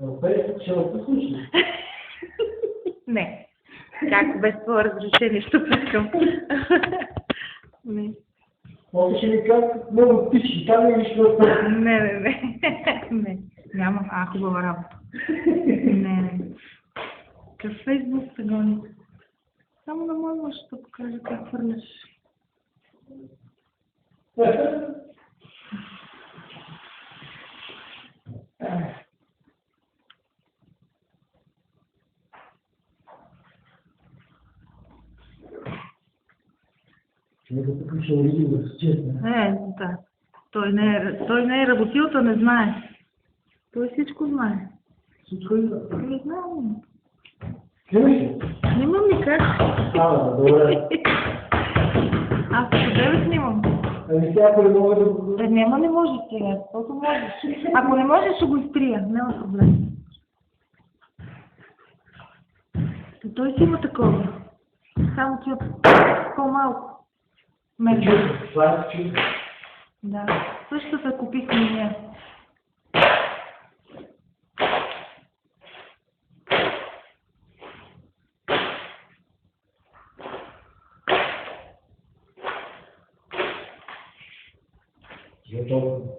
В Фейсбук ще се случи. Не. Как без това разрешение ще пускам? Не. После ще ми кажат много птички, там или ще остане. Не. Няма. Хубава работа. Не. Къв Фейсбук се гони. Само на моя мъж ще покажа как хвърляш. Човека тук ще уреди да се честна. Да. Той не е работил, то не знае. Той всичко знае. Всичко е да. Не знам. Снимай. Снимам ли как? Добре. Аз по тебе снимам. Ами сега, ако не мога да го... Няма, не може сега, защото можеш. Ако не можеш, ще го изтрия, няма проблем. Той си има такова. Само че по-малко. Това е чудо. Да, същата купих и ние. Готово.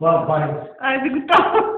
Wow, fine. Айде, готово.